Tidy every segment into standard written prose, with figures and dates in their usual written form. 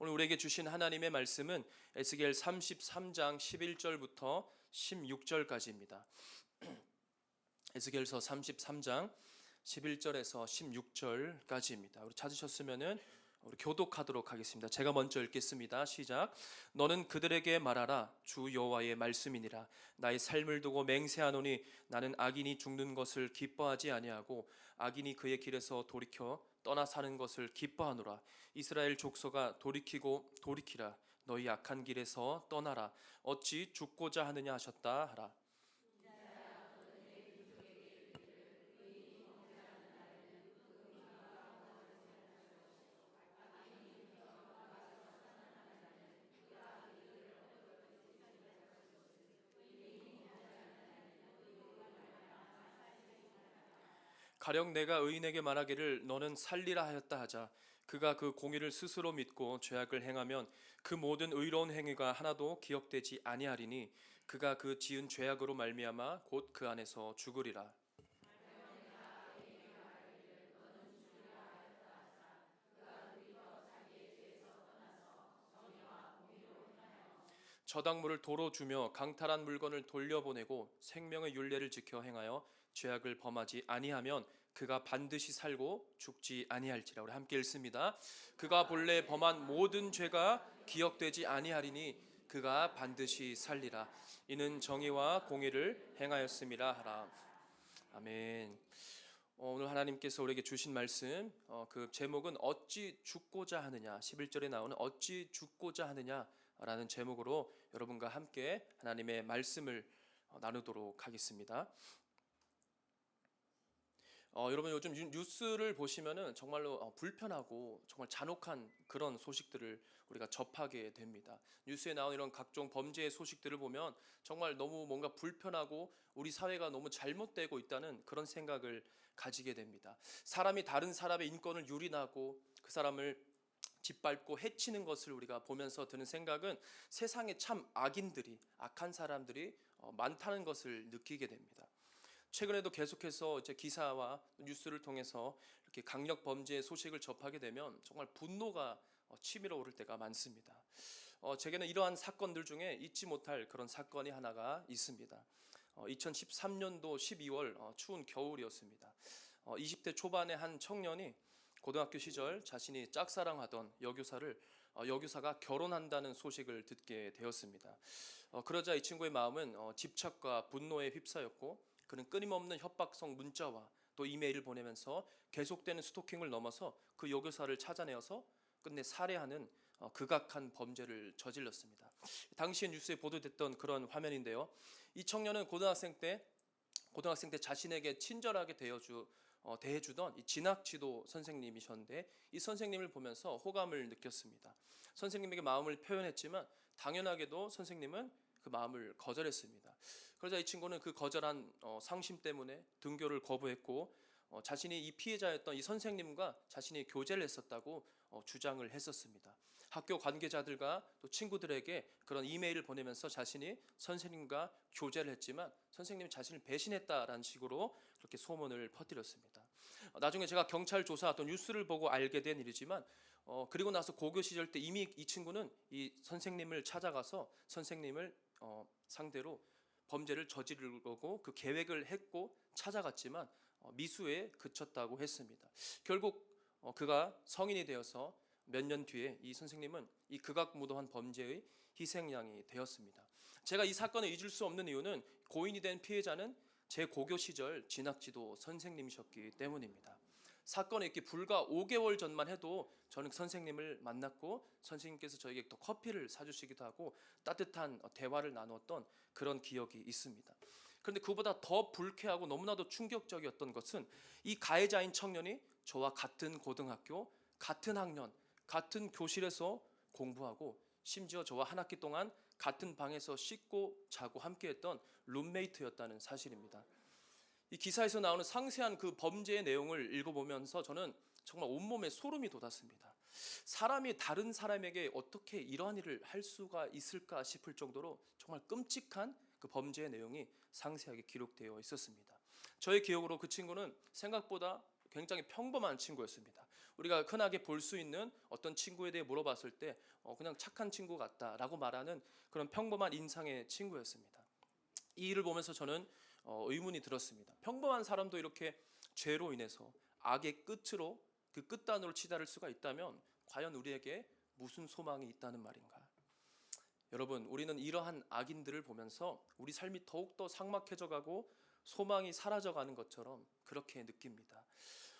오늘 우리에게 주신 하나님의 말씀은 에스겔 33장 11절부터 16절까지입니다. 에스겔서 33장 11절에서 16절까지입니다. 우리 찾으셨으면은 우리 교독하도록 하겠습니다. 제가 먼저 읽겠습니다. 시작. 너는 그들에게 말하라. 주 여호와의 말씀이니라. 나의 삶을 두고 맹세하노니 나는 악인이 죽는 것을 기뻐하지 아니하고 악인이 그의 길에서 돌이켜 떠나 사는 것을 기뻐하노라. 이스라엘 족속아 돌이키고 돌이키라. 너희 악한 길에서 떠나라. 어찌 죽고자 하느냐 하셨다 하라. 가령 내가 의인에게 말하기를 너는 살리라 하였다 하자 그가 그 공의를 스스로 믿고 죄악을 행하면 그 모든 의로운 행위가 하나도 기억되지 아니하리니 그가 그 지은 죄악으로 말미암아 곧 그 안에서 죽으리라. 저당물을 도로 주며 강탈한 물건을 돌려보내고 생명의 율례를 지켜 행하여 죄악을 범하지 아니하면 그가 반드시 살고 죽지 아니할지라. 우리 함께 읽습니다. 그가 본래 범한 모든 죄가 기억되지 아니하리니 그가 반드시 살리라. 이는 정의와 공의를 행하였음이라 하라. 아멘. 오늘 하나님께서 우리에게 주신 말씀 그 제목은 어찌 죽고자 하느냐, 11절에 나오는 어찌 죽고자 하느냐라는 제목으로 여러분과 함께 하나님의 말씀을 나누도록 하겠습니다. 여러분 요즘 뉴스를 보시면은 정말로 불편하고 정말 잔혹한 그런 소식들을 우리가 접하게 됩니다. 뉴스에 나오는 이런 각종 범죄의 소식들을 보면 정말 너무 뭔가 불편하고 우리 사회가 너무 잘못되고 있다는 그런 생각을 가지게 됩니다. 사람이 다른 사람의 인권을 유린하고 그 사람을 짓밟고 해치는 것을 우리가 보면서 드는 생각은 세상에 참 악한 사람들이 많다는 것을 느끼게 됩니다. 최근에도 계속해서 이제 기사와 뉴스를 통해서 이렇게 강력 범죄의 소식을 접하게 되면 정말 분노가 치밀어 오를 때가 많습니다. 제게는 이러한 사건들 중에 잊지 못할 그런 사건이 하나가 있습니다. 2013년도 12월 추운 겨울이었습니다. 20대 초반의 한 청년이 고등학교 시절 자신이 짝사랑하던 여교사가 결혼한다는 소식을 듣게 되었습니다. 그러자 이 친구의 마음은 집착과 분노에 휩싸였고 그는 끊임없는 협박성 문자와 또 이메일을 보내면서 계속되는 스토킹을 넘어서 그 여교사를 찾아내어서 끝내 살해하는 극악한 범죄를 저질렀습니다. 당시에 뉴스에 보도됐던 그런 화면인데요. 이 청년은 고등학생 때 자신에게 친절하게 대해주던 이 진학지도 선생님이셨는데 이 선생님을 보면서 호감을 느꼈습니다. 선생님에게 마음을 표현했지만 당연하게도 선생님은 그 마음을 거절했습니다. 그러자 이 친구는 그 거절한 상심 때문에 등교를 거부했고 자신이 이 피해자였던 이 선생님과 자신이 교제를 했었다고 주장을 했었습니다. 학교 관계자들과 또 친구들에게 그런 이메일을 보내면서 자신이 선생님과 교제를 했지만 선생님이 자신을 배신했다라는 식으로 그렇게 소문을 퍼뜨렸습니다. 나중에 제가 경찰 조사 또 뉴스를 보고 알게 된 일이지만 그리고 나서 고교 시절 때 이미 이 친구는 이 선생님을 찾아가서 선생님을 상대로 범죄를 저지르려고 그 계획을 했고 찾아갔지만 미수에 그쳤다고 했습니다. 결국 그가 성인이 되어서 몇 년 뒤에 이 선생님은 이 극악무도한 범죄의 희생양이 되었습니다. 제가 이 사건을 잊을 수 없는 이유는 고인이 된 피해자는 제 고교 시절 진학지도 선생님이셨기 때문입니다. 사건이 있기 불과 5개월 전만 해도 저는 선생님을 만났고 선생님께서 저에게 또 커피를 사주시기도 하고 따뜻한 대화를 나누었던 그런 기억이 있습니다. 그런데 그보다 더 불쾌하고 너무나도 충격적이었던 것은 이 가해자인 청년이 저와 같은 고등학교, 같은 학년, 같은 교실에서 공부하고 심지어 저와 한 학기 동안 같은 방에서 씻고 자고 함께했던 룸메이트였다는 사실입니다. 이 기사에서 나오는 상세한 그 범죄의 내용을 읽어보면서 저는 정말 온몸에 소름이 돋았습니다. 사람이 다른 사람에게 어떻게 이러한 일을 할 수가 있을까 싶을 정도로 정말 끔찍한 그 범죄의 내용이 상세하게 기록되어 있었습니다. 저의 기억으로 그 친구는 생각보다 굉장히 평범한 친구였습니다. 우리가 흔하게 볼 수 있는 어떤 친구에 대해 물어봤을 때 그냥 착한 친구 같다라고 말하는 그런 평범한 인상의 친구였습니다. 이 일을 보면서 저는 의문이 들었습니다. 평범한 사람도 이렇게 죄로 인해서 악의 끝으로 그 끝단으로 치달을 수가 있다면 과연 우리에게 무슨 소망이 있다는 말인가? 여러분, 우리는 이러한 악인들을 보면서 우리 삶이 더욱더 삭막해져 가고 소망이 사라져 가는 것처럼 그렇게 느낍니다.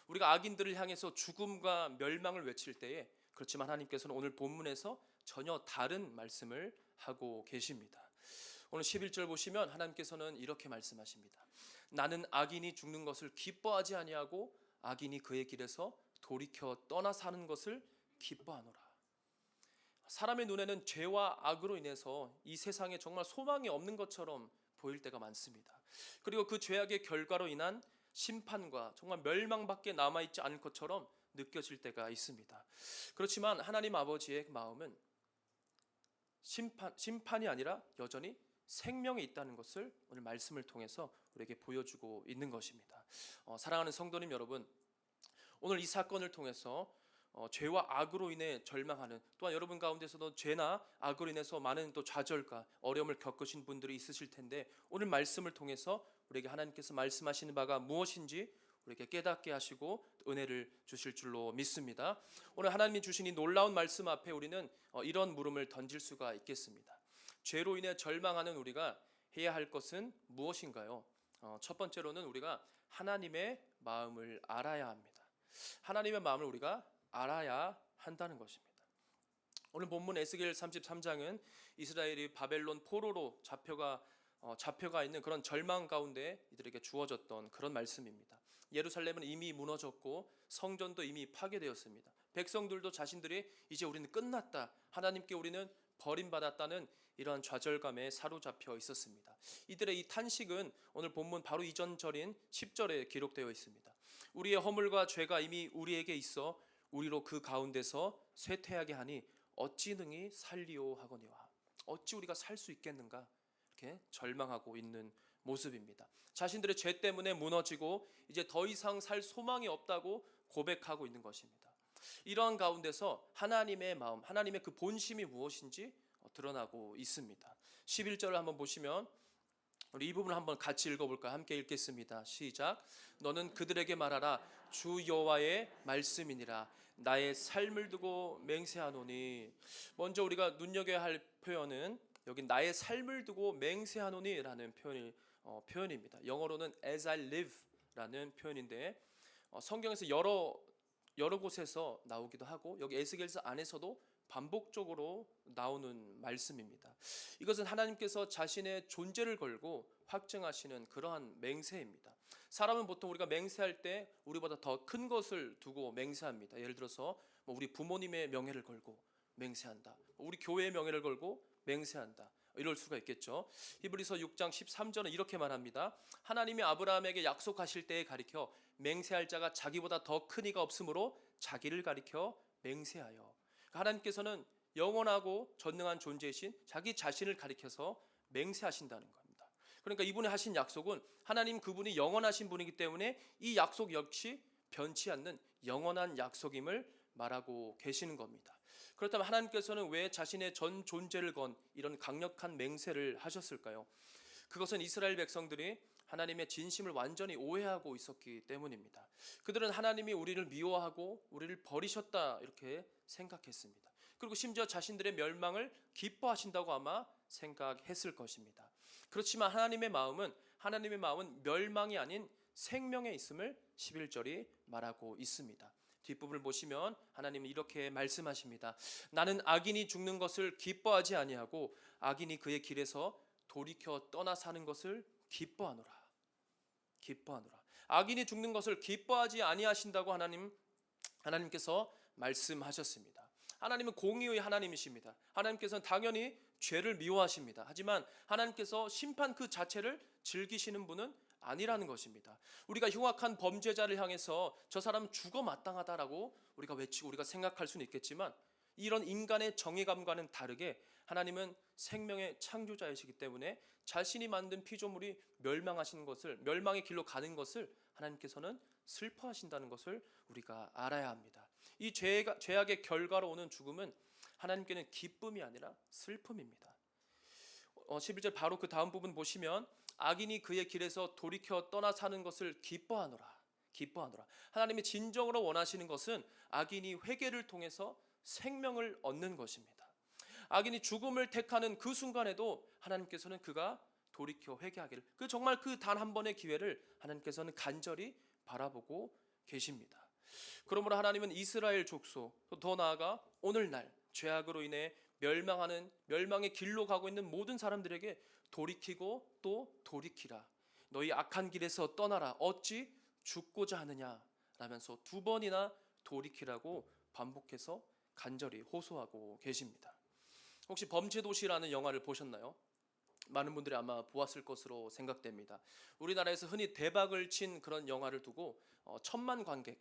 우리가 악인들을 향해서 죽음과 멸망을 외칠 때에, 그렇지만 하나님께서는 오늘 본문에서 전혀 다른 말씀을 하고 계십니다. 오늘 11절 보시면 하나님께서는 이렇게 말씀하십니다. 나는 악인이 죽는 것을 기뻐하지 아니하고 악인이 그의 길에서 돌이켜 떠나 사는 것을 기뻐하노라. 사람의 눈에는 죄와 악으로 인해서 이 세상에 정말 소망이 없는 것처럼 보일 때가 많습니다. 그리고 그 죄악의 결과로 인한 심판과 정말 멸망밖에 남아있지 않을 것처럼 느껴질 때가 있습니다. 그렇지만 하나님 아버지의 마음은 심판이 아니라 여전히 생명이 있다는 것을 오늘 말씀을 통해서 우리에게 보여주고 있는 것입니다. 사랑하는 성도님 여러분, 오늘 이 사건을 통해서 죄와 악으로 인해 절망하는, 또한 여러분 가운데서도 죄나 악으로 인해서 많은 또 좌절과 어려움을 겪으신 분들이 있으실 텐데, 오늘 말씀을 통해서 우리에게 하나님께서 말씀하시는 바가 무엇인지 우리에게 깨닫게 하시고 은혜를 주실 줄로 믿습니다. 오늘 하나님이 주신 이 놀라운 말씀 앞에 우리는 이런 물음을 던질 수가 있겠습니다. 죄로 인해 절망하는 우리가 해야 할 것은 무엇인가요? 첫 번째로는 우리가 하나님의 마음을 알아야 합니다. 하나님의 마음을 우리가 알아야 한다는 것입니다. 오늘 본문 에스겔 33장은 이스라엘이 바벨론 포로로 잡혀가 있는 그런 절망 가운데 이들에게 주어졌던 그런 말씀입니다. 예루살렘은 이미 무너졌고 성전도 이미 파괴되었습니다. 백성들도 자신들이 이제 우리는 끝났다, 하나님께 우리는 버림받았다는 이러한 좌절감에 사로잡혀 있었습니다. 이들의 이 탄식은 오늘 본문 바로 이전 절인 10절에 기록되어 있습니다. 우리의 허물과 죄가 이미 우리에게 있어 우리로 그 가운데서 쇠퇴하게 하니 어찌 능히 살리오 하거니와. 어찌 우리가 살 수 있겠는가, 이렇게 절망하고 있는 모습입니다. 자신들의 죄 때문에 무너지고 이제 더 이상 살 소망이 없다고 고백하고 있는 것입니다. 이러한 가운데서 하나님의 마음, 하나님의 그 본심이 무엇인지 드러나고 있습니다. 11절을 한번 보시면 우리 이 부분을 한번 같이 읽어볼까요? 함께 읽겠습니다. 시작. 너는 그들에게 말하라. 주 여호와의 말씀이니라. 나의 삶을 두고 맹세하노니. 먼저 우리가 눈여겨야 할 표현은 여기 나의 삶을 두고 맹세하노니라는 표현입니다. 영어로는 as I live라는 표현인데 성경에서 여러 곳에서 나오기도 하고 여기 에스겔서 안에서도 반복적으로 나오는 말씀입니다. 이것은 하나님께서 자신의 존재를 걸고 확증하시는 그러한 맹세입니다. 사람은 보통 우리가 맹세할 때 우리보다 더 큰 것을 두고 맹세합니다. 예를 들어서 우리 부모님의 명예를 걸고 맹세한다, 우리 교회의 명예를 걸고 맹세한다, 이럴 수가 있겠죠. 히브리서 6장 13절은 이렇게 말합니다. 하나님이 아브라함에게 약속하실 때에 가리켜 맹세할 자가 자기보다 더 큰 이가 없으므로 자기를 가리켜 맹세하여. 하나님께서는 영원하고 전능한 존재이신 자기 자신을 가리켜서 맹세하신다는 겁니다. 그러니까 이분이 하신 약속은 하나님 그분이 영원하신 분이기 때문에 이 약속 역시 변치 않는 영원한 약속임을 말하고 계시는 겁니다. 그렇다면 하나님께서는 왜 자신의 전 존재를 건 이런 강력한 맹세를 하셨을까요? 그것은 이스라엘 백성들이 하나님의 진심을 완전히 오해하고 있었기 때문입니다. 그들은 하나님이 우리를 미워하고 우리를 버리셨다 이렇게 생각했습니다. 그리고 심지어 자신들의 멸망을 기뻐하신다고 아마 생각했을 것입니다. 그렇지만 하나님의 마음은 멸망이 아닌 생명에 있음을 11절이 말하고 있습니다. 뒷부분을 보시면 하나님은 이렇게 말씀하십니다. 나는 악인이 죽는 것을 기뻐하지 아니하고 악인이 그의 길에서 돌이켜 떠나 사는 것을 기뻐하노라. 악인이 죽는 것을 기뻐하지 아니하신다고 하나님께서 말씀하셨습니다. 하나님은 공의의 하나님이십니다. 하나님께서는 당연히 죄를 미워하십니다. 하지만 하나님께서 심판 그 자체를 즐기시는 분은 아니라는 것입니다. 우리가 흉악한 범죄자를 향해서 저 사람은 죽어 마땅하다라고 우리가 외치고 우리가 생각할 수는 있겠지만 이런 인간의 정의감과는 다르게 하나님은 생명의 창조자이시기 때문에 자신이 만든 피조물이 멸망의 길로 가는 것을 하나님께서는 슬퍼하신다는 것을 우리가 알아야 합니다. 이 죄악의 결과로 오는 죽음은 하나님께는 기쁨이 아니라 슬픔입니다. 11절 바로 그 다음 부분 보시면 악인이 그의 길에서 돌이켜 떠나 사는 것을 기뻐하노라. 기뻐하노라. 하나님이 진정으로 원하시는 것은 악인이 회개를 통해서 생명을 얻는 것입니다. 악인이 죽음을 택하는 그 순간에도 하나님께서는 그가 돌이켜 회개하기를, 정말 그 단 한 번의 기회를 하나님께서는 간절히 바라보고 계십니다. 그러므로 하나님은 이스라엘 족속, 더 나아가 오늘날 죄악으로 인해 멸망의 길로 가고 있는 모든 사람들에게 돌이키고 또 돌이키라. 너희 악한 길에서 떠나라. 어찌 죽고자 하느냐 라면서 두 번이나 돌이키라고 반복해서 간절히 호소하고 계십니다. 혹시 범죄도시라는 영화를 보셨나요? 많은 분들이 아마 보았을 것으로 생각됩니다. 우리나라에서 흔히 대박을 친 그런 영화를 두고 천만 관객,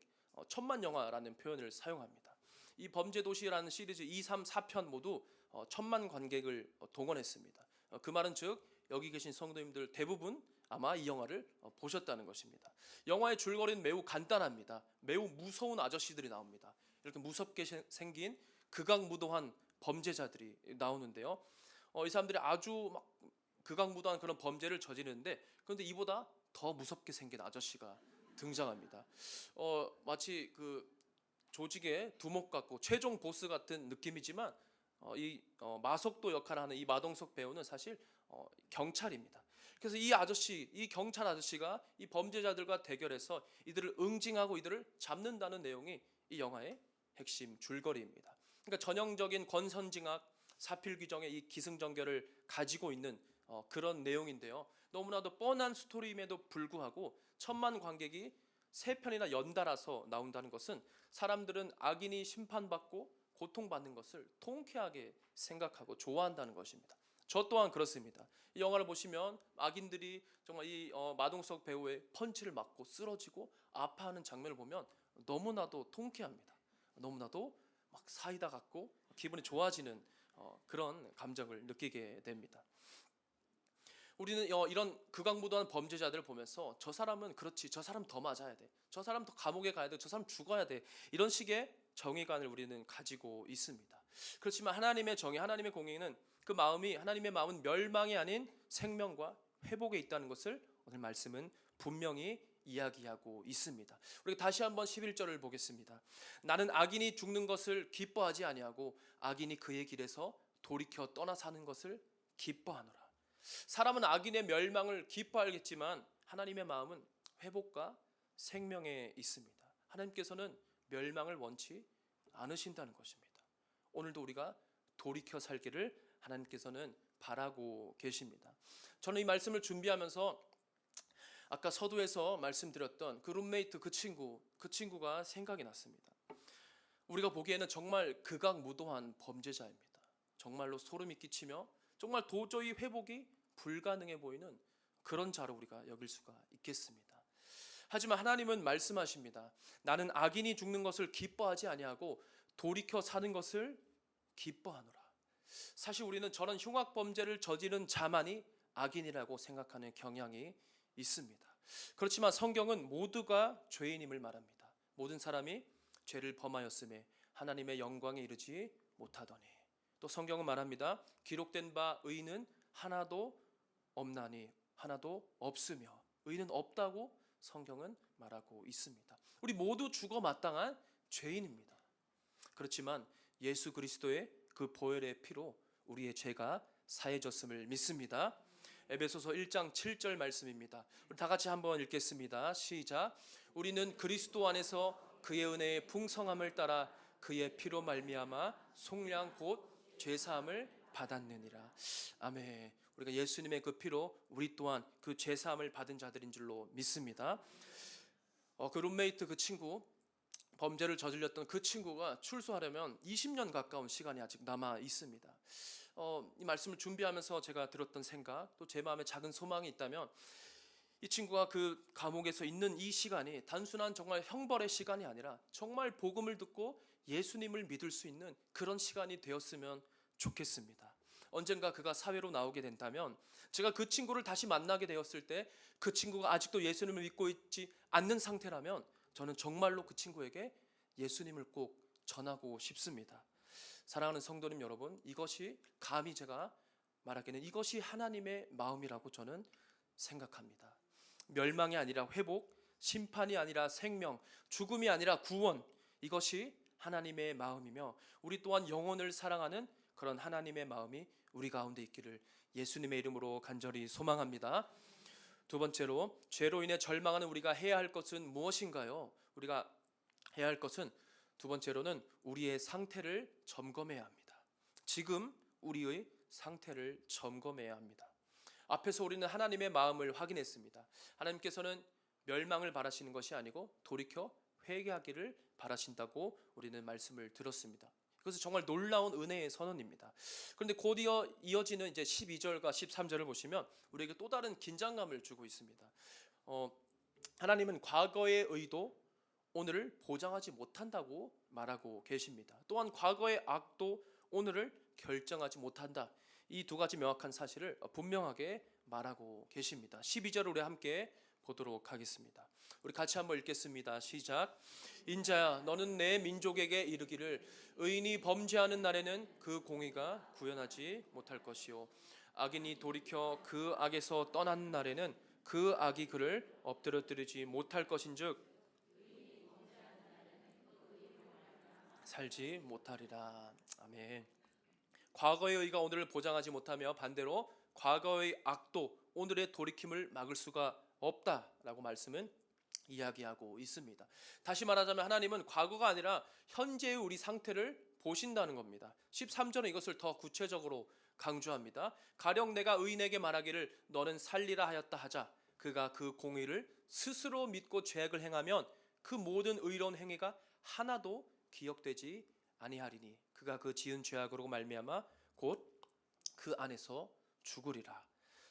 천만 영화라는 표현을 사용합니다. 이 범죄도시라는 시리즈 2, 3, 4편 모두 천만 관객을 동원했습니다. 그 말은 즉 여기 계신 성도님들 대부분 아마 이 영화를 보셨다는 것입니다. 영화의 줄거리는 매우 간단합니다. 매우 무서운 아저씨들이 나옵니다. 이렇게 무섭게 생긴 극악무도한 범죄자들이 나오는데요. 이 사람들이 아주 막 극악무도한 그런 범죄를 저지르는데, 그런데 이보다 더 무섭게 생긴 아저씨가 등장합니다. 마치 그 조직의 두목 같고 최종 보스 같은 느낌이지만 이 마석도 역할을 하는 이 마동석 배우는 사실 경찰입니다. 그래서 이 경찰 아저씨가 이 범죄자들과 대결해서 이들을 응징하고 이들을 잡는다는 내용이 이 영화의 핵심 줄거리입니다. 그러니까 전형적인 권선징악, 사필귀정의 이 기승전결을 가지고 있는 그런 내용인데요. 너무나도 뻔한 스토리임에도 불구하고 천만 관객이 3편이나 연달아서 나온다는 것은 사람들은 악인이 심판받고 고통받는 것을 통쾌하게 생각하고 좋아한다는 것입니다. 저 또한 그렇습니다. 이 영화를 보시면 악인들이 정말 이 마동석 배우의 펀치를 맞고 쓰러지고 아파하는 장면을 보면 너무나도 통쾌합니다. 너무나도 막 사이다 같고 기분이 좋아지는 그런 감정을 느끼게 됩니다. 우리는 이런 극악무도한 범죄자들을 보면서 저 사람은 그렇지, 저 사람 더 맞아야 돼, 저 사람 더 감옥에 가야 돼, 저 사람 죽어야 돼, 이런 식의 정의관을 우리는 가지고 있습니다. 그렇지만 하나님의 정의, 하나님의 공의는 하나님의 마음은 멸망이 아닌 생명과 회복에 있다는 것을 오늘 말씀은 분명히 이야기하고 있습니다. 우리가 다시 한번 11절을 보겠습니다. 나는 악인이 죽는 것을 기뻐하지 아니하고 악인이 그의 길에서 돌이켜 떠나 사는 것을 기뻐하노라. 사람은 악인의 멸망을 기뻐하겠지만 하나님의 마음은 회복과 생명에 있습니다. 하나님께서는 멸망을 원치 않으신다는 것입니다. 오늘도 우리가 돌이켜 살기를 하나님께서는 바라고 계십니다. 저는 이 말씀을 준비하면서 아까 서두에서 말씀드렸던 그 룸메이트, 그 친구가 생각이 났습니다. 우리가 보기에는 정말 극악무도한 범죄자입니다. 정말로 소름이 끼치며 정말 도저히 회복이 불가능해 보이는 그런 자로 우리가 여길 수가 있겠습니다. 하지만 하나님은 말씀하십니다. 나는 악인이 죽는 것을 기뻐하지 아니하고 돌이켜 사는 것을 기뻐하노라. 사실 우리는 저런 흉악범죄를 저지른 자만이 악인이라고 생각하는 경향이 있습니다. 그렇지만 성경은 모두가 죄인임을 말합니다. 모든 사람이 죄를 범하였음에 하나님의 영광에 이르지 못하더니, 또 성경은 말합니다. 기록된 바 의인은 하나도 없나니, 하나도 없으며 의인은 없다고 성경은 말하고 있습니다. 우리 모두 죽어 마땅한 죄인입니다. 그렇지만 예수 그리스도의 그 보혈의 피로 우리의 죄가 사해졌음을 믿습니다. 에베소서 1장 7절 말씀입니다. 우리 다 같이 한번 읽겠습니다. 시작. 우리는 그리스도 안에서 그의 은혜의 풍성함을 따라 그의 피로 말미암아 속량 곧 죄사함을 받았느니라. 아멘. 우리가 예수님의 그 피로 우리 또한 그 죄사함을 받은 자들인 줄로 믿습니다. 그 룸메이트, 그 친구, 범죄를 저질렀던 그 친구가 출소하려면 20년 가까운 시간이 아직 남아 있습니다. 이 말씀을 준비하면서 제가 들었던 생각, 또 제 마음에 작은 소망이 있다면, 이 친구가 그 감옥에서 있는 이 시간이 단순한 정말 형벌의 시간이 아니라 정말 복음을 듣고 예수님을 믿을 수 있는 그런 시간이 되었으면 좋겠습니다. 언젠가 그가 사회로 나오게 된다면 제가 그 친구를 다시 만나게 되었을 때 그 친구가 아직도 예수님을 믿고 있지 않는 상태라면 저는 정말로 그 친구에게 예수님을 꼭 전하고 싶습니다. 사랑하는 성도님 여러분, 이것이 감히 제가 말하기는 이것이 하나님의 마음이라고 저는 생각합니다. 멸망이 아니라 회복, 심판이 아니라 생명, 죽음이 아니라 구원, 이것이 하나님의 마음이며 우리 또한 영혼을 사랑하는 그런 하나님의 마음이 우리 가운데 있기를 예수님의 이름으로 간절히 소망합니다. 두 번째로, 죄로 인해 절망하는 우리가 해야 할 것은 무엇인가요? 우리가 해야 할 것은 두 번째로는 우리의 상태를 점검해야 합니다. 지금 우리의 상태를 점검해야 합니다. 앞에서 우리는 하나님의 마음을 확인했습니다. 하나님께서는 멸망을 바라시는 것이 아니고 돌이켜 회개하기를 바라신다고 우리는 말씀을 들었습니다. 그것은 정말 놀라운 은혜의 선언입니다. 그런데 곧 이어지는 이제 12절과 13절을 보시면 우리에게 또 다른 긴장감을 주고 있습니다. 하나님은 과거의 의도 오늘을 보장하지 못한다고 말하고 계십니다. 또한 과거의 악도 오늘을 결정하지 못한다. 이 두 가지 명확한 사실을 분명하게 말하고 계십니다. 12절을 우리 함께 보도록 하겠습니다. 우리 같이 한번 읽겠습니다. 시작. 인자야, 너는 내 민족에게 이르기를 의인이 범죄하는 날에는 그 공의가 구현하지 못할 것이요 악인이 돌이켜 그 악에서 떠난 날에는 그 악이 그를 엎드러뜨리지 못할 것인즉 살지 못하리라. 아멘. 과거의 의가 오늘을 보장하지 못하며 반대로 과거의 악도 오늘의 돌이킴을 막을 수가 없다라고 말씀은 이야기하고 있습니다. 다시 말하자면 하나님은 과거가 아니라 현재의 우리 상태를 보신다는 겁니다. 13절은 이것을 더 구체적으로 강조합니다. 가령 내가 의인에게 말하기를 너는 살리라 하였다 하자 그가 그 공의를 스스로 믿고 죄악을 행하면 그 모든 의로운 행위가 하나도 기억되지 아니하리니 그가 그 지은 죄악으로 말미암아 곧 그 안에서 죽으리라.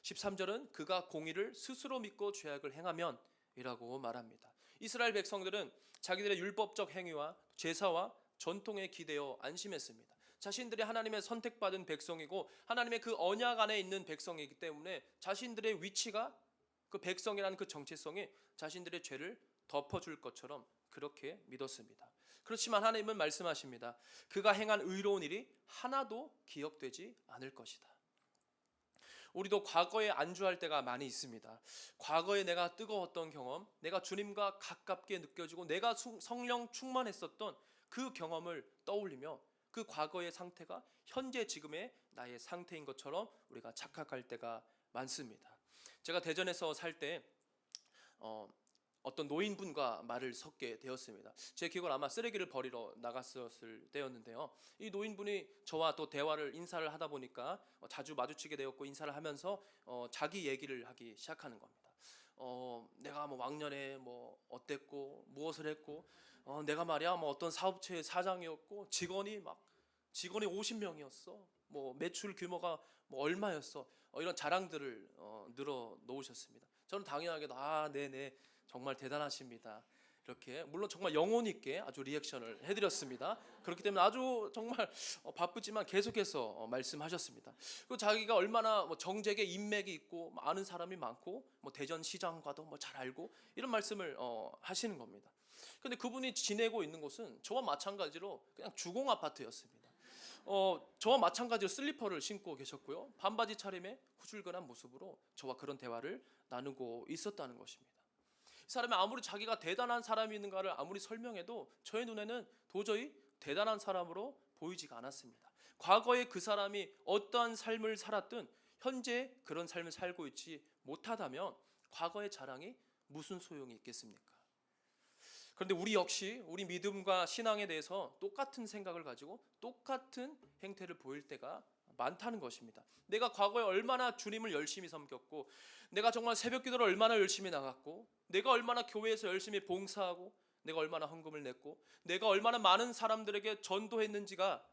13절은 그가 공의를 스스로 믿고 죄악을 행하면 이라고 말합니다. 이스라엘 백성들은 자기들의 율법적 행위와 제사와 전통에 기대어 안심했습니다. 자신들이 하나님의 선택받은 백성이고 하나님의 그 언약 안에 있는 백성이기 때문에 자신들의 위치가 그 백성이라는 그 정체성이 자신들의 죄를 덮어줄 것처럼 그렇게 믿었습니다. 그렇지만 하나님은 말씀하십니다. 그가 행한 의로운 일이 하나도 기억되지 않을 것이다. 우리도 과거에 안주할 때가 많이 있습니다. 과거에 내가 뜨거웠던 경험, 내가 주님과 가깝게 느껴지고 내가 성령 충만했었던 그 경험을 떠올리며 그 과거의 상태가 현재 지금의 나의 상태인 것처럼 우리가 착각할 때가 많습니다. 제가 대전에서 살 때 어떤 노인분과 말을 섞게 되었습니다. 제 기억은 아마 쓰레기를 버리러 나갔었을 때였는데요. 이 노인분이 저와 또 대화를 인사를 하다 보니까 자주 마주치게 되었고 인사를 하면서 자기 얘기를 하기 시작하는 겁니다. 내가 뭐 왕년에 뭐 어땠고 무엇을 했고 내가 말이야 뭐 어떤 사업체의 사장이었고 직원이 50명이었어. 뭐 매출 규모가 뭐 얼마였어. 이런 자랑들을 늘어 놓으셨습니다. 저는 당연하게도 네네 정말 대단하십니다. 이렇게 물론 정말 영혼 있게 아주 리액션을 해드렸습니다. 그렇기 때문에 아주 정말 바쁘지만 계속해서 말씀하셨습니다. 그리고 자기가 얼마나 뭐 정책에 인맥이 있고 아는 사람이 많고 뭐 대전 시장과도 뭐 잘 알고 이런 말씀을 하시는 겁니다. 근데 그분이 지내고 있는 곳은 저와 마찬가지로 그냥 주공 아파트였습니다. 저와 마찬가지로 슬리퍼를 신고 계셨고요. 반바지 차림에 후줄근한 모습으로 저와 그런 대화를 나누고 있었다는 것입니다. 이 사람이 아무리 자기가 대단한 사람인가를 아무리 설명해도 저의 눈에는 도저히 대단한 사람으로 보이지가 않았습니다. 과거에 그 사람이 어떠한 삶을 살았든 현재 그런 삶을 살고 있지 못하다면 과거의 자랑이 무슨 소용이 있겠습니까? 그런데 우리 역시 우리 믿음과 신앙에 대해서 똑같은 생각을 가지고 똑같은 행태를 보일 때가 많다는 것입니다. 내가 과거에 얼마나 주님을 열심히 섬겼고 내가 정말 새벽 기도를 얼마나 열심히 나갔고 내가 얼마나 교회에서 열심히 봉사하고 내가 얼마나 헌금을 냈고 내가 얼마나 많은 사람들에게 전도했는지가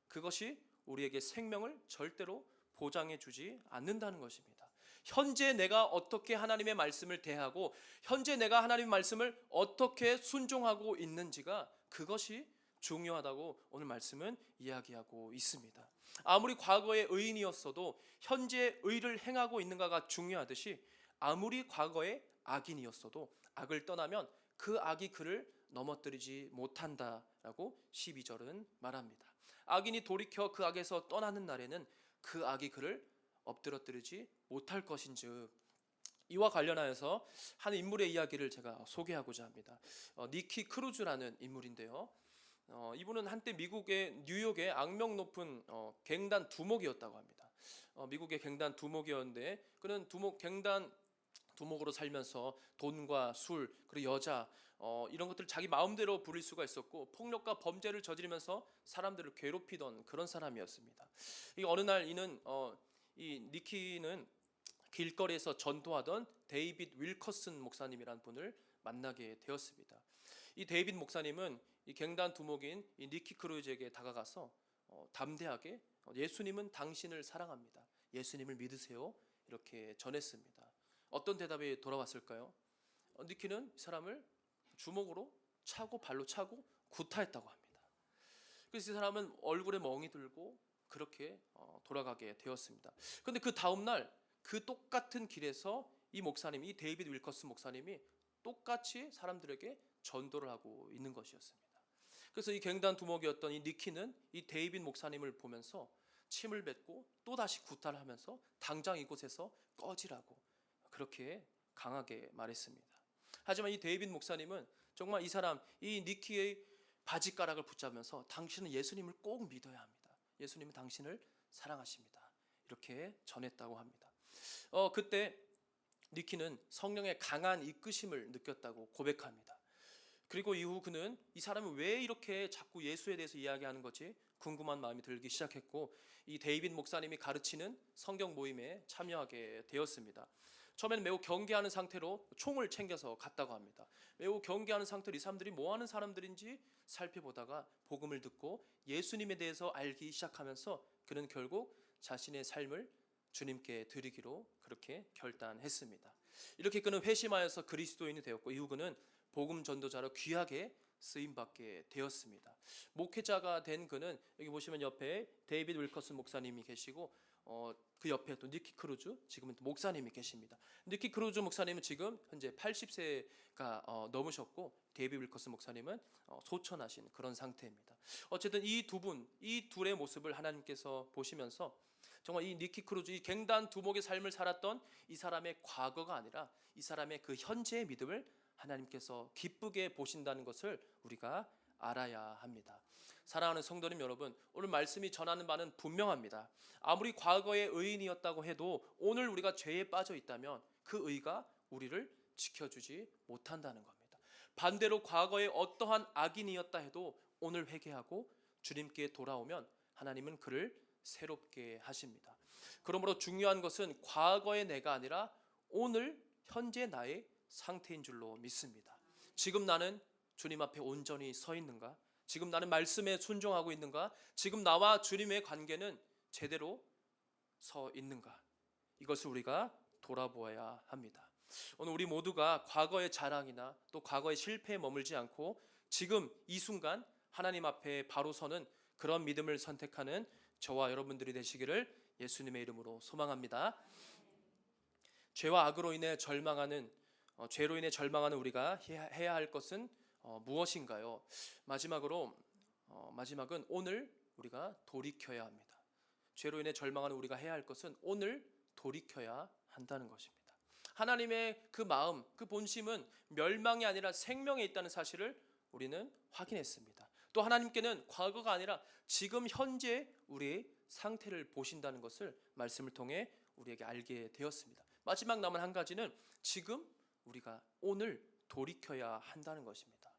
그것이 우리에게 생명을 절대로 보장해 주지 않는다는 것입니다. 현재 내가 어떻게 하나님의 말씀을 대하고 현재 내가 하나님의 말씀을 어떻게 순종하고 있는지가 그것이 중요하다고 오늘 말씀은 이야기하고 있습니다. 아무리 과거의 의인이었어도 현재 의를 행하고 있는가가 중요하듯이 아무리 과거의 악인이었어도 악을 떠나면 그 악이 그를 넘어뜨리지 못한다라고 12절은 말합니다. 악인이 돌이켜 그 악에서 떠나는 날에는 그 악이 그를 엎드러뜨리지 못할 것인즉. 이와 관련하여서 한 인물의 이야기를 제가 소개하고자 합니다. 니키 크루즈라는 인물인데요. 이분은 한때 미국의 뉴욕의 악명 높은 갱단 두목이었다고 합니다. 미국의 갱단 두목이었는데 그는 갱단 두목으로 살면서 돈과 술 그리고 여자 이런 것들을 자기 마음대로 부릴 수가 있었고 폭력과 범죄를 저지르면서 사람들을 괴롭히던 그런 사람이었습니다. 어느 날 이 니키는 길거리에서 전도하던 데이빗 윌커슨 목사님이라는 분을 만나게 되었습니다. 이 데이빗 목사님은 이 갱단 두목인 이 니키 크루즈에게 다가가서 담대하게 예수님은 당신을 사랑합니다. 예수님을 믿으세요. 이렇게 전했습니다. 어떤 대답이 돌아왔을까요? 니키는 이 사람을 주먹으로 차고 발로 차고 구타했다고 합니다. 그래서 이 사람은 얼굴에 멍이 들고 그렇게 돌아가게 되었습니다. 그런데 그 다음 날 그 똑같은 길에서 이 목사님, 이 데이빗 윌커슨 목사님이 똑같이 사람들에게 전도를 하고 있는 것이었습니다. 그래서 이 갱단 두목이었던 이 니키는 이 데이빗 목사님을 보면서 침을 뱉고 또 다시 구타를 하면서 당장 이곳에서 꺼지라고 그렇게 강하게 말했습니다. 하지만 이 데이빗 목사님은 정말 이 니키의 바지가락을 붙잡으면서 당신은 예수님을 꼭 믿어야 합니다. 예수님은 당신을 사랑하십니다. 이렇게 전했다고 합니다. 그때 니키는 성령의 강한 이끄심을 느꼈다고 고백합니다. 그리고 이후 그는 이 사람이 왜 이렇게 자꾸 예수에 대해서 이야기하는 거지 궁금한 마음이 들기 시작했고 이 데이빗 목사님이 가르치는 성경 모임에 참여하게 되었습니다. 처음에는 매우 경계하는 상태로 총을 챙겨서 갔다고 합니다. 매우 경계하는 상태로 이 사람들이 뭐 하는 사람들인지 살펴보다가 복음을 듣고 예수님에 대해서 알기 시작하면서 그는 결국 자신의 삶을 주님께 드리기로 그렇게 결단했습니다. 이렇게 그는 회심하여서 그리스도인이 되었고 이후 그는 복음 전도자로 귀하게 쓰임받게 되었습니다. 목회자가 된 그는 여기 보시면 옆에 데이빗 윌커슨 목사님이 계시고 그 옆에 또 니키 크루즈 지금은 또 목사님이 계십니다. 니키 크루즈 목사님은 지금 현재 80세가 넘으셨고 데이빗 윌커슨 목사님은 소천하신 그런 상태입니다. 어쨌든 이 둘의 모습을 하나님께서 보시면서 정말 이 니키 크루즈 이 갱단 두목의 삶을 살았던 이 사람의 과거가 아니라 이 사람의 그 현재의 믿음을 하나님께서 기쁘게 보신다는 것을 우리가 알아야 합니다. 사랑하는 성도님 여러분, 오늘 말씀이 전하는 바는 분명합니다. 아무리 과거의 의인이었다고 해도 오늘 우리가 죄에 빠져 있다면 그 의가 우리를 지켜주지 못한다는 겁니다. 반대로 과거에 어떠한 악인이었다 해도 오늘 회개하고 주님께 돌아오면 하나님은 그를 새롭게 하십니다. 그러므로 중요한 것은 과거의 내가 아니라 오늘 현재 나의 상태인 줄로 믿습니다. 지금 나는 주님 앞에 온전히 서 있는가? 지금 나는 말씀에 순종하고 있는가? 지금 나와 주님의 관계는 제대로 서 있는가? 이것을 우리가 돌아보아야 합니다. 오늘 우리 모두가 과거의 자랑이나 또 과거의 실패에 머물지 않고 지금 이 순간 하나님 앞에 바로 서는 그런 믿음을 선택하는 저와 여러분들이 되시기를 예수님의 이름으로 소망합니다. 죄와 악으로 인해 죄로 인해 절망하는 우리가 해야 할 것은 무엇인가요? 마지막은 오늘 우리가 돌이켜야 합니다. 죄로 인해 절망하는 우리가 해야 할 것은 오늘 돌이켜야 한다는 것입니다. 하나님의 그 마음, 그 본심은 멸망이 아니라 생명에 있다는 사실을 우리는 확인했습니다. 또 하나님께는 과거가 아니라 지금 현재 우리의 상태를 보신다는 것을 말씀을 통해 우리에게 알게 되었습니다. 마지막 남은 한 가지는 지금 우리가 오늘 돌이켜야 한다는 것입니다.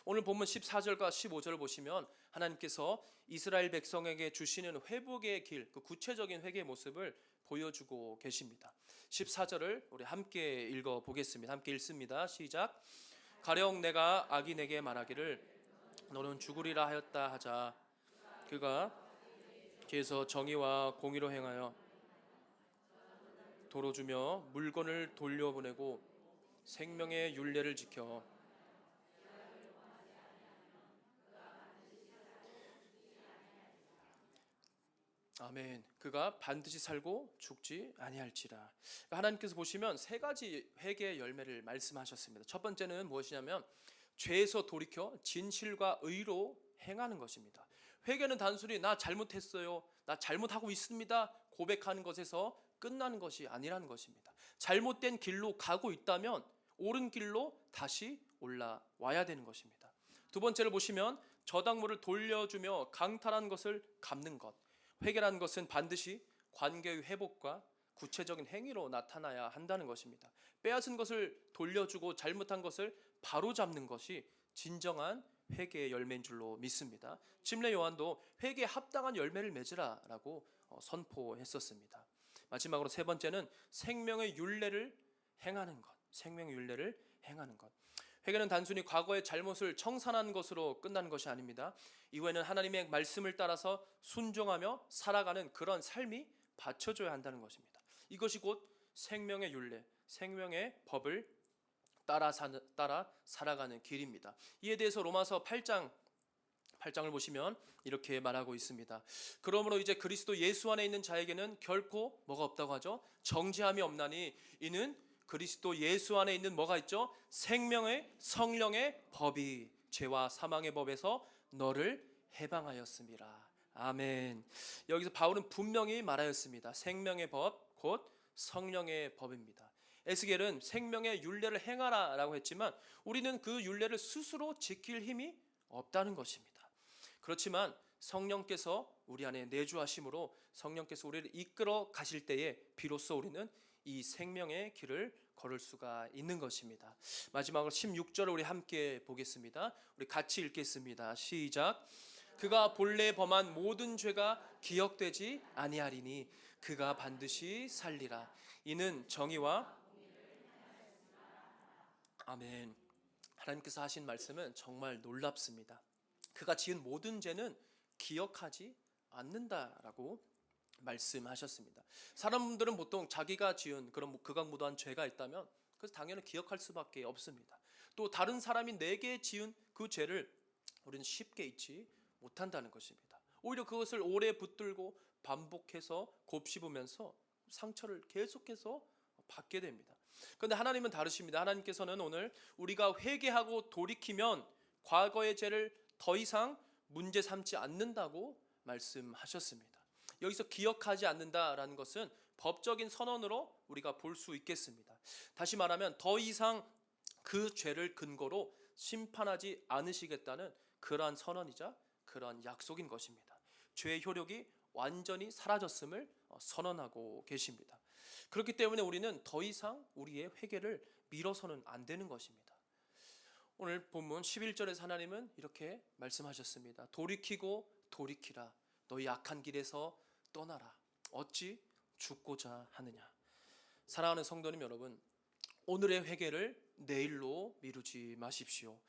오늘 본문 14절과 15절을 보시면 하나님께서 이스라엘 백성에게 주시는 회복의 길, 그 구체적인 회개의 모습을 보여주고 계십니다. 14절을 우리 함께 읽어보겠습니다. 함께 읽습니다. 시작. 가령 내가 악인에게 말하기를 너는 죽으리라 하였다 하자 그가 뒤에서 정의와 공의로 행하여 도로 주며 물건을 돌려보내고 생명의 율례를 지켜 아멘. 그가 반드시 살고 죽지 아니할지라. 하나님께서 보시면 세 가지 회개의 열매를 말씀하셨습니다. 첫 번째는 무엇이냐면 죄에서 돌이켜 진실과 의로 행하는 것입니다. 회개는 단순히 나 잘못했어요, 나 잘못하고 있습니다 고백하는 것에서 끝나는 것이 아니라는 것입니다. 잘못된 길로 가고 있다면 옳은 길로 다시 올라와야 되는 것입니다. 두 번째를 보시면 저당물을 돌려주며 강탈한 것을 갚는 것. 회개라는 것은 반드시 관계의 회복과 구체적인 행위로 나타나야 한다는 것입니다. 빼앗은 것을 돌려주고 잘못한 것을 바로잡는 것이 진정한 회개의 열매인 줄로 믿습니다. 침례 요한도 회개에 합당한 열매를 맺으라라고 선포했었습니다. 마지막으로 세 번째는 생명의 율례를 행하는 것. 생명의 율례를 행하는 것. 회개는 단순히 과거의 잘못을 청산하는 것으로 끝나는 것이 아닙니다. 이후에는 하나님의 말씀을 따라서 순종하며 살아가는 그런 삶이 받쳐줘야 한다는 것입니다. 이것이 곧 생명의 율례, 생명의 법을 따라 살아가는 길입니다. 이에 대해서 로마서 8장을 보시면 이렇게 말하고 있습니다. 그러므로 이제 그리스도 예수 안에 있는 자에게는 결코 뭐가 없다고 하죠? 정죄함이 없나니 이는 그리스도 예수 안에 있는 뭐가 있죠? 생명의 성령의 법이 죄와 사망의 법에서 너를 해방하였습니다. 아멘. 여기서 바울은 분명히 말하였습니다. 생명의 법 곧 성령의 법입니다. 에스겔은 생명의 율례를 행하라 라고 했지만 우리는 그 율례를 스스로 지킬 힘이 없다는 것입니다. 그렇지만 성령께서 우리 안에 내주하심으로 성령께서 우리를 이끌어 가실 때에 비로소 우리는 이 생명의 길을 걸을 수가 있는 것입니다. 마지막으로 16절을 우리 함께 보겠습니다. 우리 같이 읽겠습니다. 시작. 그가 본래 범한 모든 죄가 기억되지 아니하리니 그가 반드시 살리라. 이는 정의와 아멘. 하나님께서 하신 말씀은 정말 놀랍습니다. 그가 지은 모든 죄는 기억하지 않는다라고 말씀하셨습니다. 사람들은 보통 자기가 지은 그런 극악무도한 죄가 있다면 그래서 당연히 기억할 수밖에 없습니다. 또 다른 사람이 내게 지은 그 죄를 우리는 쉽게 잊지 못한다는 것입니다. 오히려 그것을 오래 붙들고 반복해서 곱씹으면서 상처를 계속해서 받게 됩니다. 그런데 하나님은 다르십니다. 하나님께서는 오늘 우리가 회개하고 돌이키면 과거의 죄를 더 이상 문제 삼지 않는다고 말씀하셨습니다. 여기서 기억하지 않는다라는 것은 법적인 선언으로 우리가 볼 수 있겠습니다. 다시 말하면 더 이상 그 죄를 근거로 심판하지 않으시겠다는 그러한 선언이자 그러한 약속인 것입니다. 죄의 효력이 완전히 사라졌음을 선언하고 계십니다. 그렇기 때문에 우리는 더 이상 우리의 회개를 미뤄서는 안 되는 것입니다. 오늘 본문 11절에서 하나님은 이렇게 말씀하셨습니다. 돌이키고 돌이키라. 너희 악한 길에서 떠나라. 어찌 죽고자 하느냐. 사랑하는 성도님 여러분, 오늘의 회개를 내일로 미루지 마십시오.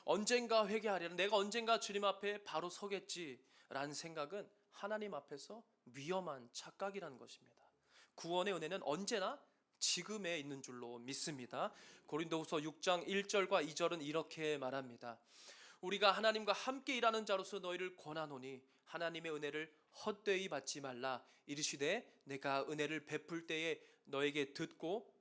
언젠가 회개하리라, 내가 언젠가 주님 앞에 바로 서겠지라는 생각은 하나님 앞에서 위험한 착각이라는 것입니다. 구원의 은혜는 언제나 지금에 있는 줄로 믿습니다. 고린도후서 6장 1절과 2절은 이렇게 말합니다. 우리가 하나님과 함께 일하는 자로서 너희를 권하노니 하나님의 은혜를 헛되이 받지 말라. 이르시되 내가 은혜를 베풀 때에 너에게 듣고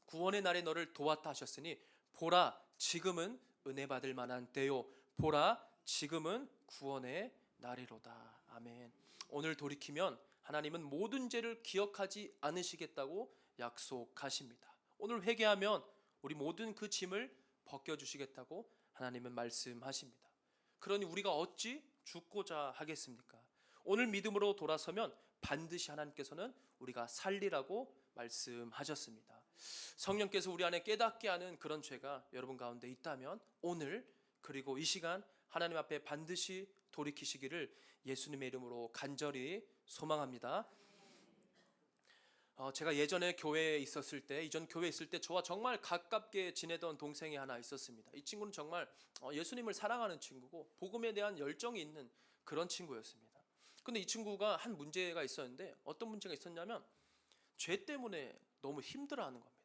구원의 날에 너를 도왔다 하셨으니 보라 지금은 은혜 받을 만한 때요 보라 지금은 구원의 날이로다. 아멘. 오늘 돌이키면 하나님은 모든 죄를 기억하지 않으시겠다고 약속하십니다. 오늘 회개하면 우리 모든 그 짐을 벗겨주시겠다고 하나님은 말씀하십니다. 그러니 우리가 어찌 죽고자 하겠습니까? 오늘 믿음으로 돌아서면 반드시 하나님께서는 우리가 살리라고 말씀하셨습니다. 성령께서 우리 안에 깨닫게 하는 그런 죄가 여러분 가운데 있다면 오늘 그리고 이 시간 하나님 앞에 반드시 돌이키시기를 예수님의 이름으로 간절히 소망합니다. 제가 예전에 교회에 있었을 때, 이전 교회에 있을 때 저와 정말 가깝게 지내던 동생이 하나 있었습니다. 이 친구는 정말 예수님을 사랑하는 친구고 복음에 대한 열정이 있는 그런 친구였습니다. 근데 이 친구가 한 문제가 있었는데 어떤 문제가 있었냐면 죄 때문에 너무 힘들어하는 겁니다.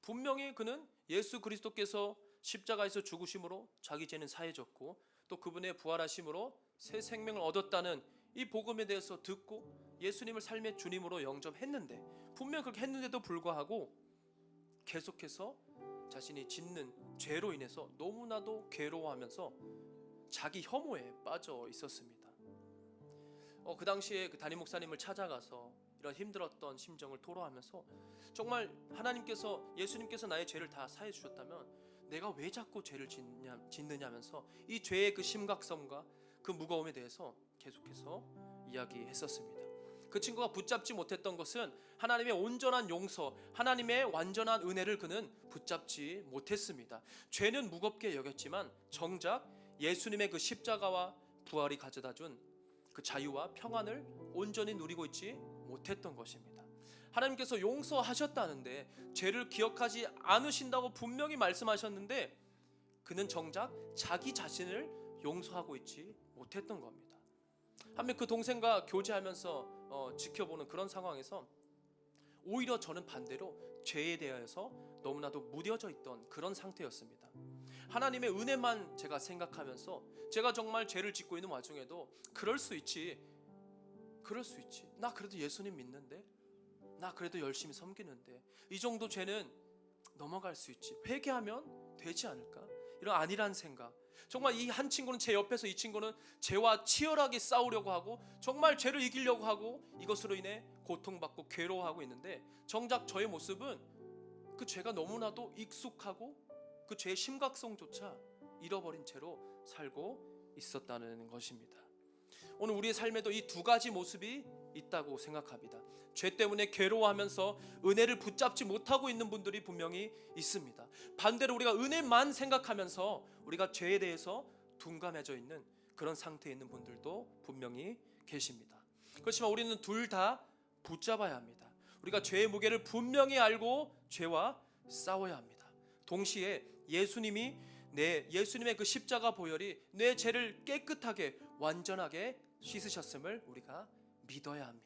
분명히 그는 예수 그리스도께서 십자가에서 죽으심으로 자기 죄는 사해졌고 또 그분의 부활하심으로 새 생명을 얻었다는 이 복음에 대해서 듣고 예수님을 삶의 주님으로 영접했는데 분명 그렇게 했는데도 불구하고 계속해서 자신이 짓는 죄로 인해서 너무나도 괴로워하면서 자기 혐오에 빠져 있었습니다. 그 당시에 그 담임 목사님을 찾아가서 이런 힘들었던 심정을 토로하면서 정말 하나님께서, 예수님께서 나의 죄를 다 사해 주셨다면 내가 왜 자꾸 죄를 짓느냐면서 이 죄의 그 심각성과 그 무거움에 대해서 계속해서 이야기했었습니다. 그 친구가 붙잡지 못했던 것은 하나님의 온전한 용서, 하나님의 완전한 은혜를 그는 붙잡지 못했습니다. 죄는 무겁게 여겼지만 정작 예수님의 그 십자가와 부활이 가져다준 그 자유와 평안을 온전히 누리고 있지 못했던 것입니다. 하나님께서 용서하셨다는데, 죄를 기억하지 않으신다고 분명히 말씀하셨는데 그는 정작 자기 자신을 용서하고 있지 못했던 겁니다. 한편 그 동생과 교제하면서 지켜보는 그런 상황에서 오히려 저는 반대로 죄에 대해서 너무나도 무뎌져 있던 그런 상태였습니다. 하나님의 은혜만 제가 생각하면서 제가 정말 죄를 짓고 있는 와중에도 그럴 수 있지, 나 그래도 예수님 믿는데, 나 그래도 열심히 섬기는데 이 정도 죄는 넘어갈 수 있지, 회개하면 되지 않을까, 이런 안일한 생각. 정말 이 한 친구는 제 옆에서 이 친구는 죄와 치열하게 싸우려고 하고 정말 죄를 이기려고 하고 이것으로 인해 고통받고 괴로워하고 있는데 정작 저의 모습은 그 죄가 너무나도 익숙하고 그 죄의 심각성조차 잃어버린 채로 살고 있었다는 것입니다. 오늘 우리의 삶에도 이 두 가지 모습이 있다고 생각합니다. 죄 때문에 괴로워하면서 은혜를 붙잡지 못하고 있는 분들이 분명히 있습니다. 반대로 우리가 은혜만 생각하면서 우리가 죄에 대해서 둔감해져 있는 그런 상태에 있는 분들도 분명히 계십니다. 그렇지만 우리는 둘 다 붙잡아야 합니다. 우리가 죄의 무게를 분명히 알고 죄와 싸워야 합니다. 동시에 예수님의 그 십자가 보혈이 내 죄를 깨끗하게 완전하게 씻으셨음을 우리가 믿어야 합니다.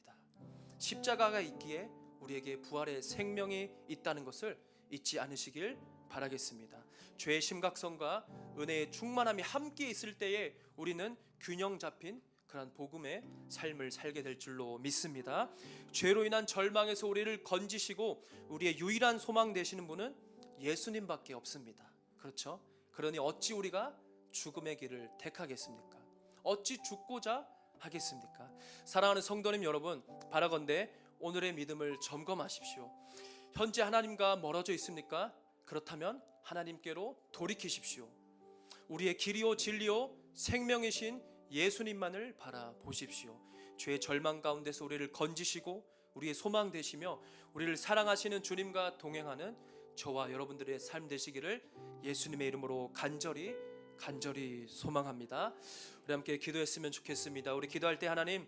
십자가가 있기에 우리에게 부활의 생명이 있다는 것을 잊지 않으시길 바라겠습니다. 죄의 심각성과 은혜의 충만함이 함께 있을 때에 우리는 균형 잡힌 그런 복음의 삶을 살게 될 줄로 믿습니다. 죄로 인한 절망에서 우리를 건지시고 우리의 유일한 소망 되시는 분은 예수님밖에 없습니다. 그렇죠? 그러니 어찌 우리가 죽음의 길을 택하겠습니까? 어찌 죽고자 하겠습니까? 사랑하는 성도님 여러분, 바라건대 오늘의 믿음을 점검하십시오. 현재 하나님과 멀어져 있습니까? 그렇다면 하나님께로 돌이키십시오. 우리의 길이요 진리요 생명이신 예수님만을 바라보십시오. 죄의 절망 가운데서 우리를 건지시고 우리의 소망 되시며 우리를 사랑하시는 주님과 동행하는 저와 여러분들의 삶 되시기를 예수님의 이름으로 간절히 소망합니다. 우리 함께 기도했으면 좋겠습니다. 우리 기도할 때 하나님,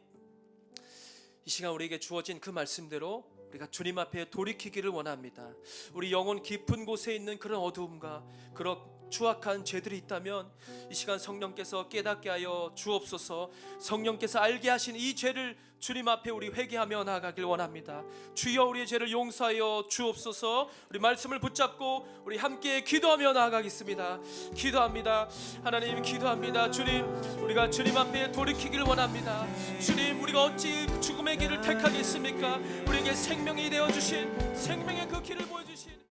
이 시간 우리에게 주어진 그 말씀대로 우리가 주님 앞에 돌이키기를 원합니다. 우리 영혼 깊은 곳에 있는 그런 어두움과 그런 추악한 죄들이 있다면 이 시간 성령께서 깨닫게 하여 주옵소서. 성령께서 알게 하신 이 죄를 주님 앞에 우리 회개하며 나아가길 원합니다. 주여 우리의 죄를 용서하여 주옵소서. 우리 말씀을 붙잡고 우리 함께 기도하며 나아가겠습니다. 기도합니다. 하나님 기도합니다. 주님, 우리가 주님 앞에 돌이키기를 원합니다. 주님, 우리가 어찌 죽음의 길을 택하겠습니까? 우리에게 생명이 되어주신, 생명의 그 길을 보여주신